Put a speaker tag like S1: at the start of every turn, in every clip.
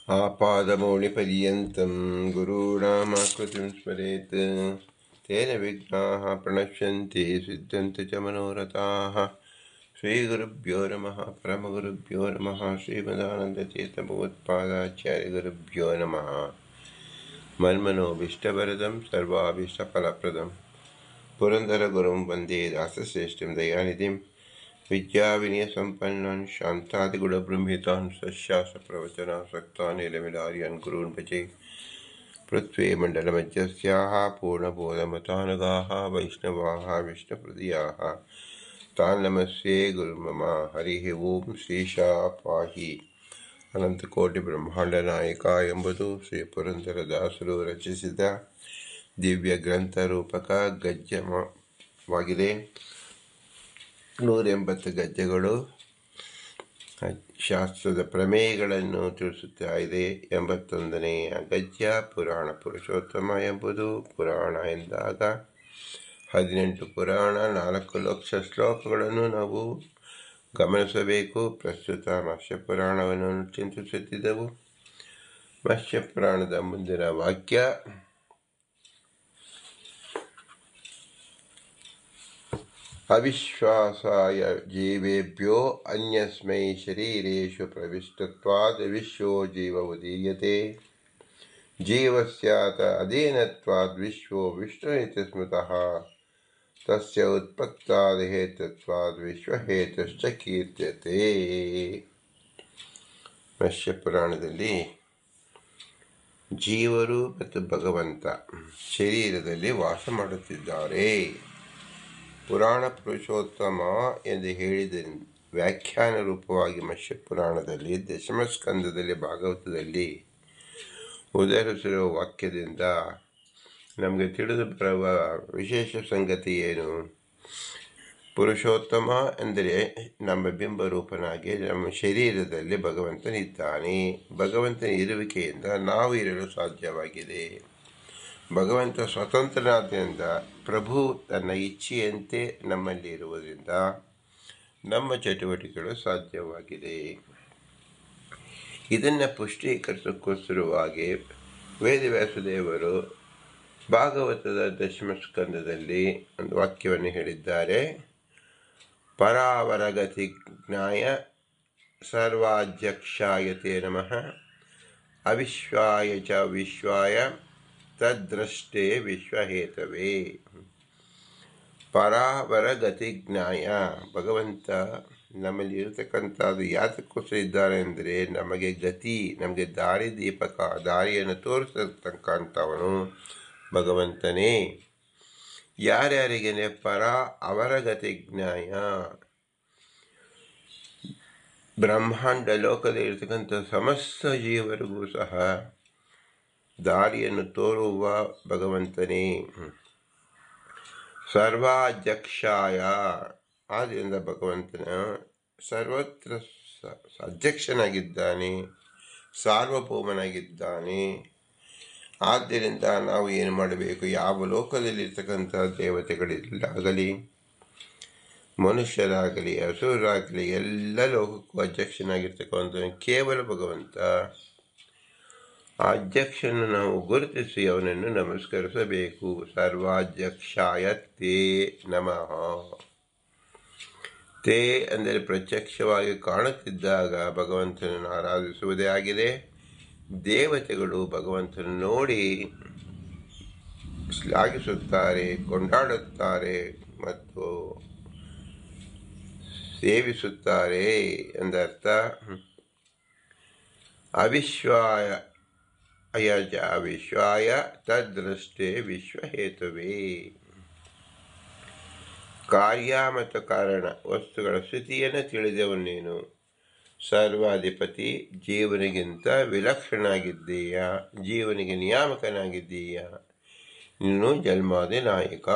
S1: आपादमौलिपर्यन्तं गुरूणामाकृतिं स्मरेत् तेन विघ्नाः प्रणश्यन्ति सिद्ध्यन्ति च मनोरथाः। श्रीगुरुभ्यो नमः। परमगुरुभ्यो नमः। श्रीमदानन्दतीर्थभगवत्पादाचार्यगुरुभ्यो नमः। मन्मनोभीष्टवरदं सर्वाभीष्टफलप्रदं पुरन्दरगुरुं वन्दे दासश्रेष्ठं दयानिधिं विद्याविनयसम्पन्नान् शान्तादिगुणबृंहितान् सस्यासप्रवचनासक्तान् निलमिलार्यान् गुरून् भजे। पृथ्वी मण्डलमध्यस्याः पूर्णबोधमतानुगाः वैष्णवाः विष्णुहृदयाः तान् नमस्ये गुरुमम। हरिः ओं। ಶ್ರೀಶಾ ಪಾಹಿ ಅನಂತಕೋಟಿ ಬ್ರಹ್ಮಾಂಡ ಎಂಬುದು ಶ್ರೀ ಪುರಂದರದಾಸರು ರಚಿಸಿದ ದಿವ್ಯ ಗ್ರಂಥ ರೂಪಕ ಗದ್ಯವಾಗಿದೆ. 180 ಗದ್ಯಗಳು ಶಾಸ್ತ್ರದ ಪ್ರಮೇಯಗಳನ್ನು ತಿಳಿಸುತ್ತಾ ಇದೆ. 81ನೆಯ ಗದ್ಯ ಪುರಾಣ ಪುರುಷೋತ್ತಮ ಎಂಬುದು. ಪುರಾಣ ಎಂದಾಗ 18 ಪುರಾಣ, 4 ಲಕ್ಷ ಶ್ಲೋಕಗಳನ್ನು ನಾವು ಗಮನಿಸಬೇಕು. ಪ್ರಸ್ತುತ ಮತ್ಸ್ಯ ಪುರಾಣವನ್ನು ಚಿಂತಿಸುತ್ತಿದ್ದೆವು. ಮತ್ಸ್ಯ ಪುರಾಣದ ಮುಂದಿನ ವಾಕ್ಯ ಅವಿಶ್ವಾಸಾಯ ಜೀವೇಭ್ಯೋ ಅನ್ಯಸ್ಮೈ ಶರೀರೇಷು ಪ್ರವಿಷ್ಟತ್ವಾದ್ ವಿಶ್ವೋ ಜೀವ ಉದೀಯತೆ ಜೀವಸ್ಯಾತ ಅಧೀನತ್ವಾದ್ ವಿಶ್ವೋ ವಿಷ್ಣುರಿತಿ ಸ್ಮೃತಃ ತಸ್ಯ ಉತ್ಪತ್ತಾದ್ ಹೇತುತ್ವಾದ್ ವಿಶ್ವಹೇತುಶ್ಚ ಕೀರ್ತ್ಯತೆ. ಮತ್ಸ್ಯ ಪುರಾಣದಲ್ಲಿ ಜೀವರು ಮತ್ತು ಭಗವಂತ ಶರೀರದಲ್ಲಿ ವಾಸ ಮಾಡುತ್ತಿದ್ದಾರೆ. ಪುರಾಣ ಪುರುಷೋತ್ತಮ ಎಂದು ಹೇಳಿದ ವ್ಯಾಖ್ಯಾನ ರೂಪವಾಗಿ ಮತ್ಸ್ಯ ಪುರಾಣದಲ್ಲಿ ದಶಮಸ್ಕಂದದಲ್ಲಿ ಭಾಗವತದಲ್ಲಿ ಉದರಿಸಿರುವ ವಾಕ್ಯದಿಂದ ನಮಗೆ ತಿಳಿದು ಬರುವ ವಿಶೇಷ ಸಂಗತಿ ಏನು? ಪುರುಷೋತ್ತಮ ಎಂದರೆ ನಮ್ಮ ಬಿಂಬರೂಪನಾಗಿ ನಮ್ಮ ಶರೀರದಲ್ಲಿ ಭಗವಂತನಿದ್ದಾನೆ. ಭಗವಂತನ ಇರುವಿಕೆಯಿಂದ ನಾವು ಇರಲು ಸಾಧ್ಯವಾಗಿದೆ. ಭಗವಂತ ಸ್ವತಂತ್ರನಾದ್ದರಿಂದ ಪ್ರಭು ತನ್ನ ಇಚ್ಛೆಯಂತೆ ನಮ್ಮಲ್ಲಿ ಇರುವುದರಿಂದ ನಮ್ಮ ಚಟುವಟಿಕೆಗಳು ಸಾಧ್ಯವಾಗಿದೆ. ಇದನ್ನು ಪುಷ್ಟೀಕರಿಸೋಕ್ಕೋಸ್ಕರವಾಗಿ ವೇದವ್ಯಾಸದೇವರು ಭಾಗವತದ ದಶಮಸ್ಕಂದದಲ್ಲಿ ಒಂದು ವಾಕ್ಯವನ್ನು ಹೇಳಿದ್ದಾರೆ. ಪರಾವರಗತಿ ಜ್ಞಾಯ ಸರ್ವಾಧ್ಯಕ್ಷಾಯ ತೇ ನಮಃ ಅವಿಶ್ವಾಯ ಚ ವಿಶ್ವಾಯ ತದ್ದ್ರಷ್ಟೇ ವಿಶ್ವಹೇತವೇ. ಪರಾವರಗತಿ ಜ್ಞಾಯ, ಭಗವಂತ ನಮ್ಮಲ್ಲಿ ಇರತಕ್ಕಂಥದ್ದು ಯಾತಕ್ಕೋಸ್ಕರ ಇದ್ದಾರೆ ಅಂದರೆ ನಮಗೆ ಗತಿ, ನಮಗೆ ದಾರಿ ದೀಪಕ, ದಾರಿಯನ್ನು ತೋರಿಸತಕ್ಕಂಥವನು ಭಗವಂತನೇ. ಯಾರ್ಯಾರಿಗೇನೆ ಪರ ಅವರಗತಿ ಜ್ಞಾಯ, ಬ್ರಹ್ಮಾಂಡ ಲೋಕದಲ್ಲಿ ಇರತಕ್ಕಂಥ ಸಮಸ್ತ ಜೀವರಿಗೂ ಸಹ ದಾರಿಯನ್ನು ತೋರುವ ಭಗವಂತನೇ. ಸರ್ವಾಧ್ಯಕ್ಷಾಯ, ಆದ್ದರಿಂದ ಭಗವಂತನ ಸರ್ವತ್ರ ಅಧ್ಯಕ್ಷನಾಗಿದ್ದಾನೆ, ಸಾರ್ವಭೌಮನಾಗಿದ್ದಾನೆ. ಆದ್ದರಿಂದ ನಾವು ಏನು ಮಾಡಬೇಕು? ಯಾವ ಲೋಕದಲ್ಲಿರ್ತಕ್ಕಂಥ ದೇವತೆಗಳಿಗಾಗಲಿ, ಮನುಷ್ಯರಾಗಲಿ, ಹಸುರಾಗಲಿ, ಎಲ್ಲ ಲೋಕಕ್ಕೂ ಅಧ್ಯಕ್ಷನಾಗಿರ್ತಕ್ಕಂಥ ಕೇವಲ ಭಗವಂತ. ಆ ಅಧ್ಯಕ್ಷನ್ನು ನಾವು ಗುರುತಿಸಿ ಅವನನ್ನು ನಮಸ್ಕರಿಸಬೇಕು. ಸರ್ವಾಧ್ಯಕ್ಷಾಯ ತೇ ನಮಃ. ತೇ ಅಂದರೆ ಪ್ರತ್ಯಕ್ಷವಾಗಿ ಕಾಣುತ್ತಿದ್ದಾಗ ಭಗವಂತನನ್ನು ಆರಾಧಿಸುವುದೇ ಆಗಿದೆ. ದೇವತೆಗಳು ಭಗವಂತನ ನೋಡಿ ಶ್ಲಾಘಿಸುತ್ತಾರೆ, ಕೊಂಡಾಡುತ್ತಾರೆ ಮತ್ತು ಸೇವಿಸುತ್ತಾರೆ ಎಂದರ್ಥ. ಅವಿಶ್ವಾಯ ವಿಶ್ವಾಯ ತದ್ದೃಷ್ಟೇ ವಿಶ್ವಹೇತುವೇ. ಕಾರ್ಯ ಮತ್ತು ಕಾರಣ ವಸ್ತುಗಳ ಸ್ಥಿತಿಯನ್ನು ತಿಳಿದವನೇನು? ಸರ್ವಾಧಿಪತಿ, ಜೀವನಿಗಿಂತ ವಿಲಕ್ಷಣನಾಗಿದ್ದೀಯಾ, ಜೀವನಿಗೆ ನಿಯಾಮಕನಾಗಿದ್ದೀಯಾ. ನೀನು ಜನ್ಮಾದಿ ನಾಯಕ,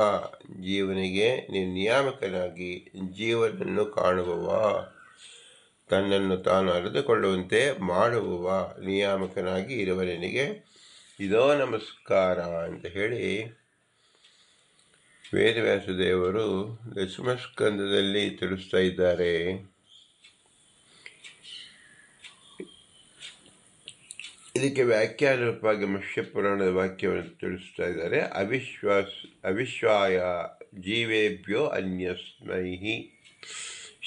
S1: ಜೀವನಿಗೆ ನೀನು ನಿಯಾಮಕನಾಗಿ ಜೀವನನ್ನು ಕಾಣುವವ, ತನ್ನನ್ನು ತಾನು ಅರಿತುಕೊಳ್ಳುವಂತೆ ಮಾಡುವವ, ನಿಯಾಮಕನಾಗಿ ಇರುವ ನಿನಗೆ ಇದೋ ನಮಸ್ಕಾರ ಅಂತ ಹೇಳಿ ವೇದವ್ಯಾಸದೇವರು ದಶಮಸ್ಕಂದದಲ್ಲಿ ತಿಳಿಸ್ತಾ ಇದ್ದಾರೆ. ಇದಕ್ಕೆ ವ್ಯಾಖ್ಯಾನ ರೂಪವಾಗಿ ಮತ್ಸ್ಯ ಪುರಾಣದ ವಾಕ್ಯವನ್ನು ತಿಳಿಸ್ತಾ ಇದ್ದಾರೆ. ಅವಿಶ್ವಾಯ ಜೀವೇಭ್ಯೋ ಅನ್ಯಸ್ಮೈ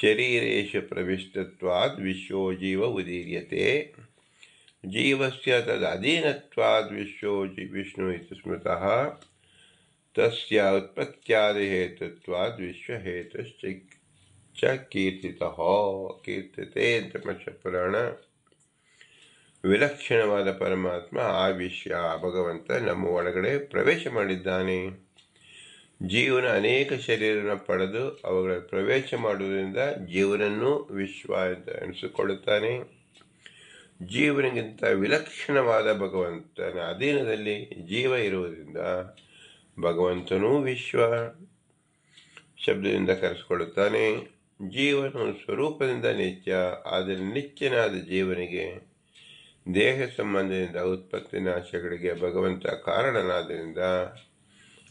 S1: ಶರೀರೇಶ ಪ್ರವಿಷ್ಟತ್ವಾದ್ ವಿಶ್ವೋ ಜೀವ ಉದೀರ್ಯತೆ ಜೀವಸ್ಯ ತದಧೀನತ್ವಾದ್ ವಿಶ್ವೋ ವಿಷ್ಣು ಇತಿ ಸ್ಮೃತಃ ತಸ್ಯ ಉತ್ಪತ್ತ್ಯಾದಿ ಹೇತುತ್ವಾದ್ ವಿಶ್ವಹೇತುಶ್ಚ ಕೀರ್ತಿತೆ ಅಂತ ಮತ್ಸ್ಯ ಪುರಾಣ. ವಿಲಕ್ಷಣವಾದ ಪರಮಾತ್ಮ ಆ ವಿಶ್ವ ಭಗವಂತ ನಮ್ಮ ಒಳಗಡೆ ಪ್ರವೇಶ ಮಾಡಿದ್ದಾನೆ. ಜೀವನ ಅನೇಕ ಶರೀರನ ಪಡೆದು ಅವುಗಳ ಪ್ರವೇಶ ಮಾಡುವುದರಿಂದ ಜೀವನನ್ನು ವಿಶ್ವ ಅಂತ ಎನಿಸಿಕೊಳ್ಳುತ್ತಾನೆ. ಜೀವನಿಗಿಂತ ವಿಲಕ್ಷಣವಾದ ಭಗವಂತನ ಅಧೀನದಲ್ಲಿ ಜೀವ ಇರುವುದರಿಂದ ಭಗವಂತನೂ ವಿಶ್ವ ಶಬ್ದದಿಂದ ಕರೆಸಿಕೊಳ್ಳುತ್ತಾನೆ. ಜೀವನ ಸ್ವರೂಪದಿಂದ ನಿತ್ಯ, ಆದರೆ ನಿತ್ಯನಾದ ಜೀವನಿಗೆ ದೇಹ ಸಂಬಂಧದಿಂದ ಉತ್ಪತ್ತಿ ನಾಶಗಳಿಗೆ ಭಗವಂತ ಕಾರಣನಾದ್ದರಿಂದ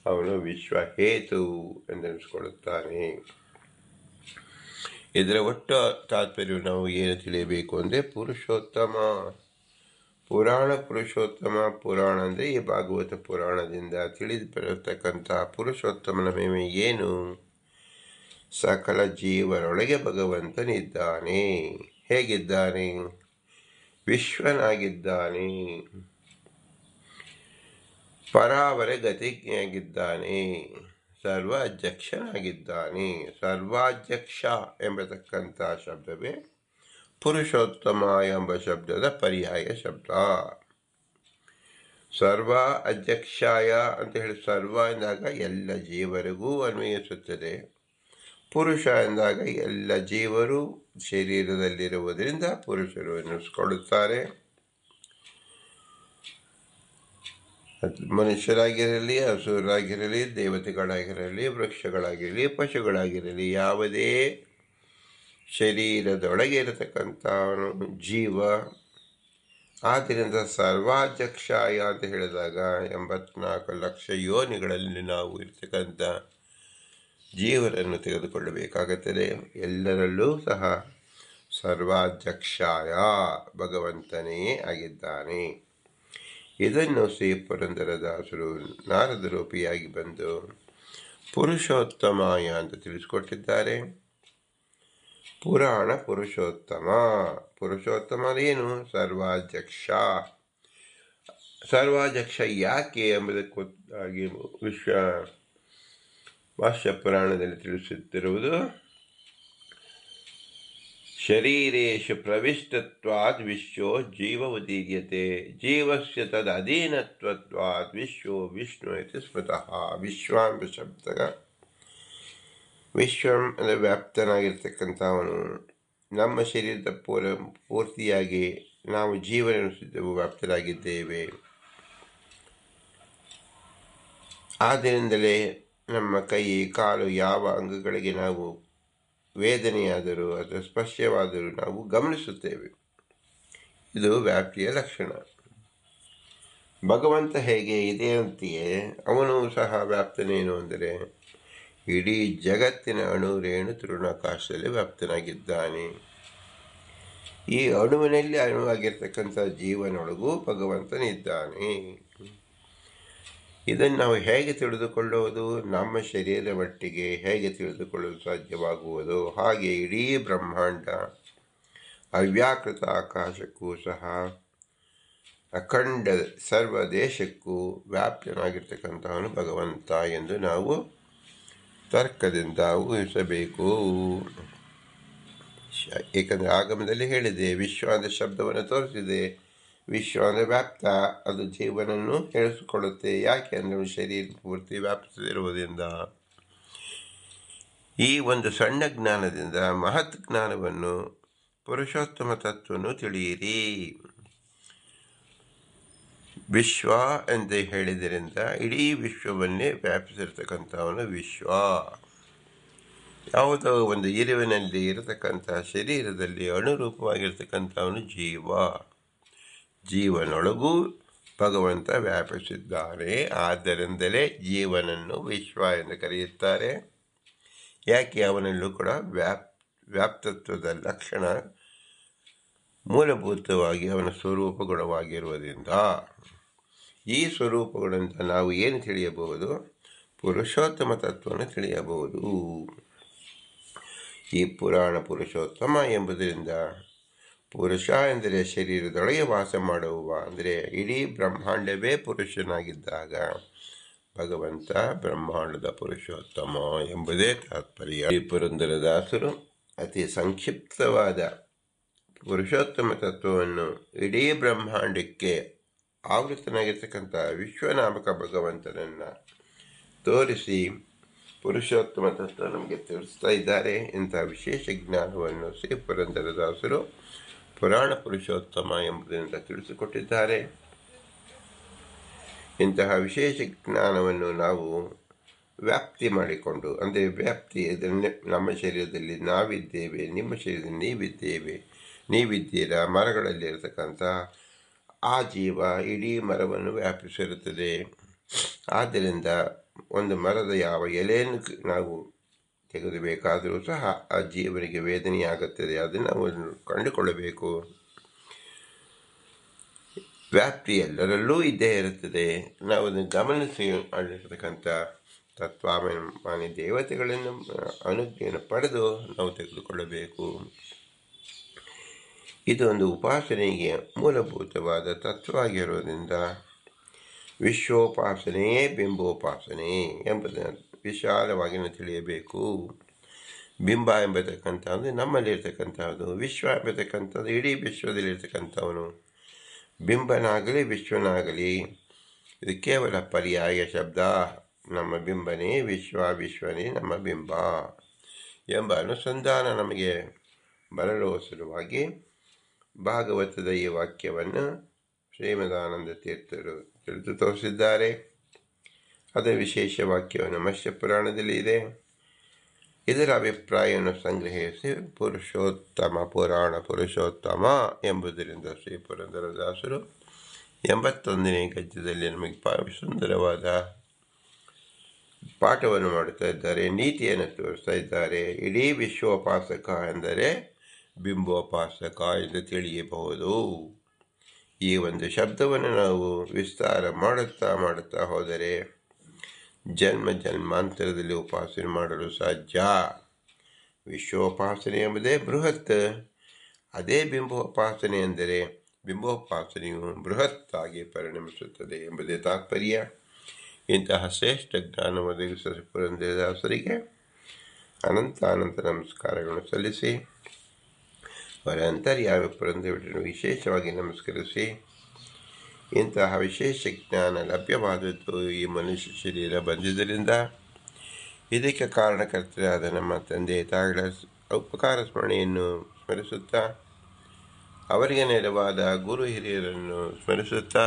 S1: ಅವನು ವಿಶ್ವ ಹೇತು ಎಂದೆನಿಸಿಕೊಳ್ಳುತ್ತಾನೆ. ಇದರ ಒಟ್ಟು ತಾತ್ಪರ್ಯ ನಾವು ಏನು ತಿಳಿಯಬೇಕು ಅಂದರೆ ಪುರುಷೋತ್ತಮ, ಪುರಾಣ ಅಂದರೆ ಈ ಭಾಗವತ ಪುರಾಣದಿಂದ ತಿಳಿದು ಬರತಕ್ಕಂಥ ಪುರುಷೋತ್ತಮನ ಮೇಲೆ ಏನು? ಸಕಲ ಜೀವನೊಳಗೆ ಭಗವಂತನಿದ್ದಾನೆ. ಹೇಗಿದ್ದಾನೆ? ವಿಶ್ವನಾಗಿದ್ದಾನೆ, ಪರಾವರ ಗತಿಯಾಗಿದ್ದಾನೆ, ಸರ್ವ ಅಧ್ಯಕ್ಷನಾಗಿದ್ದಾನೆ. ಸರ್ವಾಧ್ಯಕ್ಷ ಎಂಬತಕ್ಕಂಥ ಶಬ್ದವೇ ಪುರುಷೋತ್ತಮ ಎಂಬ ಶಬ್ದದ ಪರ್ಯಾಯ ಶಬ್ದ. ಸರ್ವ ಅಧ್ಯಕ್ಷಾಯ ಅಂತ ಹೇಳಿ ಸರ್ವ ಎಂದಾಗ ಎಲ್ಲ ಜೀವರಿಗೂ ಅನ್ವಯಿಸುತ್ತದೆ. ಪುರುಷ ಎಂದಾಗ ಎಲ್ಲ ಜೀವರು ಶರೀರದಲ್ಲಿರುವುದರಿಂದ ಪುರುಷರು ಎನ್ನಿಸಿಕೊಳ್ಳುತ್ತಾರೆ. ಮನುಷ್ಯರಾಗಿರಲಿ, ಹಸುರಾಗಿರಲಿ, ದೇವತೆಗಳಾಗಿರಲಿ, ವೃಕ್ಷಗಳಾಗಿರಲಿ, ಪಶುಗಳಾಗಿರಲಿ, ಯಾವುದೇ ಶರೀರದೊಳಗೆ ಇರತಕ್ಕಂಥವನು ಜೀವ. ಆದ್ದರಿಂದ ಸರ್ವಾಧ್ಯಕ್ಷಾಯ ಅಂತ ಹೇಳಿದಾಗ 84 ಲಕ್ಷ ಯೋನಿಗಳಲ್ಲಿ ನಾವು ಇರ್ತಕ್ಕಂಥ ಜೀವರನ್ನು ತೆಗೆದುಕೊಳ್ಳಬೇಕಾಗುತ್ತದೆ. ಎಲ್ಲರಲ್ಲೂ ಸಹ ಸರ್ವಾಧ್ಯಕ್ಷಾಯ ಭಗವಂತನೇ ಆಗಿದ್ದಾನೆ. ಇದನ್ನು ಶ್ರೀ ಪುರಂದರದಾಸರು ನಾರದ ರೂಪಿಯಾಗಿ ಬಂದು ಪುರುಷೋತ್ತಮಾಯ ಅಂತ ತಿಳಿಸಿಕೊಟ್ಟಿದ್ದಾರೆ. ಪುರಾಣ ಪುರುಷೋತ್ತಮ ಏನು? ಸರ್ವಾಧ್ಯಕ್ಷ ಯಾಕೆ ಎಂಬುದಕ್ಕಾಗಿ ಭಾಷ್ಯ ಪುರಾಣದಲ್ಲಿ ತಿಳಿಸುತ್ತಿರುವುದು ಶರೀರೇಶು ಪ್ರವಿಷ್ಟತ್ವಾದ್ ವಿಶ್ವೋ ಜೀವ ಉದೀರ್ಯತೆ ಜೀವಸ್ಯ ತದಧೀನತ್ವಾದ್ ವಿಶ್ವೋ ವಿಷ್ಣು ಇತಿ ಸ್ಮೃತಃ. ವಿಶ್ವ ಎಂಬ ಶಬ್ದ ವಿಶ್ವಂ ಅಂದರೆ ವ್ಯಾಪ್ತನಾಗಿರ್ತಕ್ಕಂಥವನು. ನಮ್ಮ ಶರೀರದ ಪೂರ್ತಿಯಾಗಿ ನಾವು ಜೀವನ ವ್ಯಾಪ್ತರಾಗಿದ್ದೇವೆ. ಆದ್ದರಿಂದಲೇ ನಮ್ಮ ಕೈ ಕಾಲು ಯಾವ ಅಂಗಗಳಿಗೆ ನಾವು ವೇದನೆಯಾದರೂ ಅಥವಾ ಸ್ಪರ್ಶವಾದರೂ ನಾವು ಗಮನಿಸುತ್ತೇವೆ. ಇದು ವ್ಯಾಪ್ತಿಯ ಲಕ್ಷಣ. ಭಗವಂತ ಹೇಗೆ ಇದೆಯಂತೆಯೇ ಅವನು ಸಹ ವ್ಯಾಪ್ತನೇನು ಅಂದರೆ ಇಡೀ ಜಗತ್ತಿನ ಅಣು ರೇಣು ತೃಣಾಕಾಶದಲ್ಲಿ ವ್ಯಾಪ್ತನಾಗಿದ್ದಾನೆ. ಈ ಅಣುವಿನಲ್ಲಿ ಅಣುವಾಗಿರ್ತಕ್ಕಂಥ ಜೀವನೊಳಗೂ ಭಗವಂತನಿದ್ದಾನೆ. ಇದನ್ನು ನಾವು ಹೇಗೆ ತಿಳಿದುಕೊಳ್ಳುವುದು? ನಮ್ಮ ಶರೀರ ಮಟ್ಟಿಗೆ ಹೇಗೆ ತಿಳಿದುಕೊಳ್ಳಲು ಸಾಧ್ಯವಾಗುವುದು? ಹಾಗೆ ಇಡೀ ಬ್ರಹ್ಮಾಂಡ ಅವ್ಯಾಕೃತ ಆಕಾಶಕ್ಕೂ ಸಹ ಅಖಂಡ ಸರ್ವ ದೇಶಕ್ಕೂ ವ್ಯಾಪ್ತನಾಗಿರ್ತಕ್ಕಂಥವನು ಭಗವಂತ ಎಂದು ನಾವು ತರ್ಕದಿಂದ ಊಹಿಸಬೇಕು. ಏಕೆಂದರೆ ಆಗಮದಲ್ಲಿ ಹೇಳಿದೆ, ವಿಶ್ವ ಅಂತ ಶಬ್ದವನ್ನು ತೋರಿಸಿದೆ. ವಿಶ್ವ ಅಂದರೆ ವ್ಯಾಪ್ತ, ಅದು ಜೀವನನ್ನು ಹೇಳಿಸಿಕೊಳ್ಳುತ್ತೆ. ಯಾಕೆ ಅಂದರೆ ಶರೀರ ಪೂರ್ತಿ ವ್ಯಾಪಿಸಿರುವುದರಿಂದ. ಈ ಒಂದು ಸಣ್ಣ ಜ್ಞಾನದಿಂದ ಮಹತ್ ಜ್ಞಾನವನ್ನು ಪುರುಷೋತ್ತಮ ತತ್ವವನ್ನು ತಿಳಿಯಿರಿ. ವಿಶ್ವ ಎಂದು ಹೇಳಿದ್ದರಿಂದ ಇಡೀ ವಿಶ್ವವನ್ನೇ ವ್ಯಾಪಿಸಿರ್ತಕ್ಕಂಥವನು ವಿಶ್ವ. ಯಾವುದೋ ಒಂದು ಇರುವಿನಲ್ಲಿ ಇರತಕ್ಕಂಥ ಶರೀರದಲ್ಲಿ ಅನುರೂಪವಾಗಿರ್ತಕ್ಕಂಥವನು ಜೀವ. ಜೀವನೊಳಗೂ ಭಗವಂತ ವ್ಯಾಪಿಸಿದ್ದಾನೆ. ಆದ್ದರಿಂದಲೇ ಜೀವನನ್ನು ವಿಶ್ವ ಎಂದು ಕರೆಯುತ್ತಾರೆ. ಯಾಕೆ? ಅವನಲ್ಲೂ ಕೂಡ ವ್ಯಾಪ್ತತ್ವದ ಲಕ್ಷಣ ಮೂಲಭೂತವಾಗಿ ಅವನ ಸ್ವರೂಪ ಗುಣವಾಗಿರುವುದರಿಂದ ಈ ಸ್ವರೂಪಗಳಿಂದ ನಾವು ಏನು ತಿಳಿಯಬಹುದು? ಪುರುಷೋತ್ತಮ ತತ್ವವನ್ನು ತಿಳಿಯಬಹುದು. ಈ ಪುರಾಣ ಪುರುಷೋತ್ತಮ ಎಂಬುದರಿಂದ ಪುರುಷ ಎಂದರೆ ಶರೀರದೊಳಗೆ ವಾಸ ಮಾಡುವ, ಅಂದರೆ ಇಡೀ ಬ್ರಹ್ಮಾಂಡವೇ ಪುರುಷನಾಗಿದ್ದಾಗ ಭಗವಂತ ಬ್ರಹ್ಮಾಂಡದ ಪುರುಷೋತ್ತಮ ಎಂಬುದೇ ತಾತ್ಪರ್ಯ. ಈ ಪುರಂದರದಾಸರು ಅತಿ ಸಂಕ್ಷಿಪ್ತವಾದ ಪುರುಷೋತ್ತಮ ತತ್ವವನ್ನು ಇಡೀ ಬ್ರಹ್ಮಾಂಡಕ್ಕೆ ಆವೃತನಾಗಿರ್ತಕ್ಕಂಥ ವಿಶ್ವನಾಮಕ ಭಗವಂತನನ್ನು ತೋರಿಸಿ ಪುರುಷೋತ್ತಮ ತತ್ವ ನಮಗೆ ತಿಳಿಸ್ತಾ ಇದ್ದಾರೆ. ಇಂತಹ ವಿಶೇಷ ಜ್ಞಾನವನ್ನು ಶ್ರೀ ಪುರಂದರದಾಸರು ಪುರಾಣ ಪುರುಷೋತ್ತಮ ಎಂಬುದರಿಂದ ತಿಳಿಸಿಕೊಟ್ಟಿದ್ದಾರೆ. ಇಂತಹ ವಿಶೇಷ ಜ್ಞಾನವನ್ನು ನಾವು ವ್ಯಾಪ್ತಿ ಮಾಡಿಕೊಂಡು, ಅಂದರೆ ವ್ಯಾಪ್ತಿ ನಮ್ಮ ಶರೀರದಲ್ಲಿ ನಾವಿದ್ದೇವೆ, ನಿಮ್ಮ ಶರೀರದಲ್ಲಿ ನೀವಿದ್ದೀರಾ, ಮರಗಳಲ್ಲಿರತಕ್ಕಂಥ ಆ ಜೀವ ಇಡೀ ಮರವನ್ನು ವ್ಯಾಪಿಸಿರುತ್ತದೆ. ಆದ್ದರಿಂದ ಒಂದು ಮರದ ಯಾವ ಎಲೆಯನ್ನು ನಾವು ತೆಗೆದುಬೇಕಾದರೂ ಸಹ ಆ ಜೀವನಿಗೆ ವೇದನೆಯಾಗುತ್ತದೆ. ಅದನ್ನು ನಾವು ಕಂಡುಕೊಳ್ಳಬೇಕು. ವ್ಯಾಪ್ತಿ ಎಲ್ಲರಲ್ಲೂ ಇದ್ದೇ ಇರುತ್ತದೆ. ನಾವು ಅದನ್ನು ಗಮನಿಸಿ ಮಾಡಿರ್ತಕ್ಕಂಥ ತತ್ವಾಭಿಮಾನಿ ದೇವತೆಗಳನ್ನು ಅನುಜ್ಞೆಯನ್ನು ಪಡೆದು ನಾವು ತೆಗೆದುಕೊಳ್ಳಬೇಕು. ಇದು ಒಂದು ಉಪಾಸನೆಗೆ ಮೂಲಭೂತವಾದ ತತ್ವವಾಗಿರೋದ್ರಿಂದ ವಿಶ್ವೋಪಾಸನೆಯೇ ಬಿಂಬೋಪಾಸನೆ ಎಂಬುದನ್ನು ವಿಶಾಲವಾಗಿ ತಿಳಿಯಬೇಕು. ಬಿಂಬ ಎಂಬತಕ್ಕಂಥದ್ದು ನಮ್ಮಲ್ಲಿರ್ತಕ್ಕಂಥದ್ದು, ವಿಶ್ವ ಎಂಬತಕ್ಕಂಥದ್ದು ಇಡೀ ವಿಶ್ವದಲ್ಲಿರ್ತಕ್ಕಂಥವನು. ಬಿಂಬನಾಗಲಿ ವಿಶ್ವನಾಗಲಿ ಇದು ಕೇವಲ ಪರ್ಯಾಯ ಶಬ್ದ. ನಮ್ಮ ಬಿಂಬನೇ ವಿಶ್ವನೇ ನಮ್ಮ ಬಿಂಬ ಎಂಬ ಅನುಸಂಧಾನ ನಮಗೆ ಬರಲು ಸಲುವಾಗಿ ಭಾಗವತದ ಈ ವಾಕ್ಯವನ್ನು ಶ್ರೀಮದಾನಂದ ತೀರ್ಥರು ತಿಳಿದು ತೋರಿಸಿದ್ದಾರೆ. ಅದರ ವಿಶೇಷ ವಾಕ್ಯವನ್ನು ಮತ್ಸ್ಯ ಪುರಾಣದಲ್ಲಿ ಇದೆ. ಇದರ ಅಭಿಪ್ರಾಯವನ್ನು ಸಂಗ್ರಹಿಸಿ ಪುರುಷೋತ್ತಮ ಪುರಾಣ ಪುರುಷೋತ್ತಮ ಎಂಬುದರಿಂದ ಶ್ರೀ ಪುರಂದರದಾಸರು 81ನೇ ಗದ್ಯದಲ್ಲಿ ನಮಗೆ ಸುಂದರವಾದ ಪಾಠವನ್ನು ಮಾಡುತ್ತಾ ಇದ್ದಾರೆ, ನೀತಿಯನ್ನು ತೋರಿಸ್ತಾ ಇದ್ದಾರೆ. ಇಡೀ ವಿಶ್ವೋಪಾಸಕ ಎಂದರೆ ಬಿಂಬೋಪಾಸಕ ಎಂದು ತಿಳಿಯಬಹುದು. ಈ ಒಂದು ಶಬ್ದವನ್ನು ನಾವು ವಿಸ್ತಾರ ಮಾಡುತ್ತಾ ಹೋದರೆ ಜನ್ಮಾಂತರದಲ್ಲಿ ಉಪಾಸನೆ ಮಾಡಲು ಸಾಧ್ಯ. ವಿಶ್ವೋಪಾಸನೆ ಎಂಬುದೇ ಬೃಹತ್, ಅದೇ ಬಿಂಬೋಪಾಸನೆ ಎಂದರೆ ಬಿಂಬೋಪಾಸನೆಯು ಬೃಹತ್ತಾಗಿ ಪರಿಣಮಿಸುತ್ತದೆ ಎಂಬುದೇ ತಾತ್ಪರ್ಯ. ಇಂತಹ ಶ್ರೇಷ್ಠ ಜ್ಞಾನ ಒದಗಿಸಿದ ಪುರಂದರದಾಸರಿಗೆ ಅನಂತ ನಮಸ್ಕಾರಗಳನ್ನು ಸಲ್ಲಿಸಿ ಅವರ ಅಂತರ್ಯಾಮಿ ಪುರಂದರವನ್ನು ವಿಶೇಷವಾಗಿ ನಮಸ್ಕರಿಸಿ, ಇಂತಹ ವಿಶೇಷ ಜ್ಞಾನ ಲಭ್ಯವಾದದ್ದು ಈ ಮನುಷ್ಯ ಶರೀರ ಬಂದಿದ್ದರಿಂದ ಇದಕ್ಕೆ ಕಾರಣಕರ್ತರಾದ ನಮ್ಮ ತಂದೆ ತಾಯಿಗಳ ಉಪಕಾರ ಸ್ಮರಣೆಯನ್ನು ಸ್ಮರಿಸುತ್ತಾ, ಅವರಿಗೆ ನೆರವಾದ ಗುರು ಹಿರಿಯರನ್ನು ಸ್ಮರಿಸುತ್ತಾ,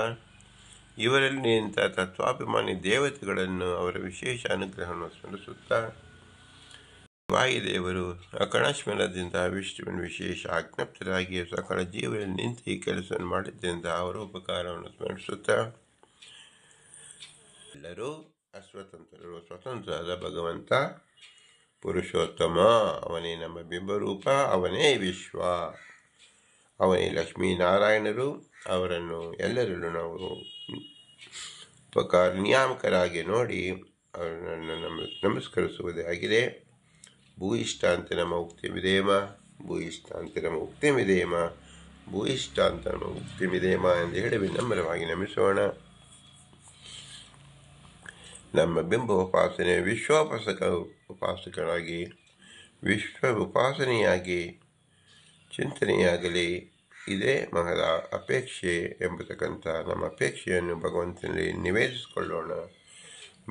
S1: ಇವರಲ್ಲಿ ನಿಂತ ತತ್ವಾಭಿಮಾನಿ ದೇವತೆಗಳನ್ನು ಅವರ ವಿಶೇಷ ಅನುಗ್ರಹವನ್ನು ಸ್ಮರಿಸುತ್ತಾ, ವಾಯುದೇವರು ಅಕಣಸ್ಮರಣದಿಂದ ವಿಷ್ಣುವಿನ ವಿಶೇಷ ಆಜ್ಞಪ್ತರಾಗಿ ಸಕಲ ಜೀವನಲ್ಲಿ ನಿಂತು ಈ ಕೆಲಸವನ್ನು ಮಾಡಿದ್ದರಿಂದ ಅವರ ಉಪಕಾರವನ್ನು ಸ್ಮರಿಸುತ್ತಾ, ಎಲ್ಲರೂ ಅಸ್ವತಂತ್ರರು, ಸ್ವತಂತ್ರರಾದ ಭಗವಂತ ಪುರುಷೋತ್ತಮ ಅವನೇ ನಮ್ಮ ಬಿಂಬರೂಪ, ಅವನೇ ವಿಶ್ವ, ಅವನೇ ಲಕ್ಷ್ಮೀನಾರಾಯಣರು. ಅವರನ್ನು ಎಲ್ಲರಲ್ಲೂ ನಾವು ನಿಯಾಮಕರಾಗಿ ನೋಡಿ ಅವರನ್ನು ನಮಸ್ಕರಿಸುವುದೇ ಆಗಿದೆ. ಭೂಯಿಷ್ಟಾಂತ ನಮ ಉಕ್ತಿಮಿದೇಮ, ಭೂಯಿಷ್ಟಾಂತ ನಮ ಉಕ್ತಿಮಿದೇಮ, ಭೂಯಿಷ್ಟಾಂತ ನಮ ಉಕ್ತಿಮಿದೇಮ ಎಂದು ಹೇಳಿ ವಿನಮ್ರವಾಗಿ ನಮಿಸೋಣ. ನಮ್ಮ ಬಿಂಬ ಉಪಾಸನೆ ಉಪಾಸಕರಾಗಿ ವಿಶ್ವ ಉಪಾಸನೆಯಾಗಿ ಚಿಂತನೆಯಾಗಲಿ, ಇದೇ ಮಹದ ಅಪೇಕ್ಷೆ ಎಂಬತಕ್ಕಂಥ ನಮ್ಮ ಅಪೇಕ್ಷೆಯನ್ನು ಭಗವಂತನಲ್ಲಿ ನಿವೇದಿಸಿಕೊಳ್ಳೋಣ.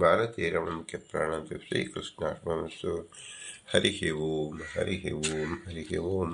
S1: ಭಾರತೀಯ ಮುಖ್ಯ ಪ್ರಾಣ ಶ್ರೀಕೃಷ್ಣ ಅರ್ಪಣಮಸ್ತು. ಹರಿ ಓಂ, ಹರಿ ಓಂ, ಹರಿ ಓಂ.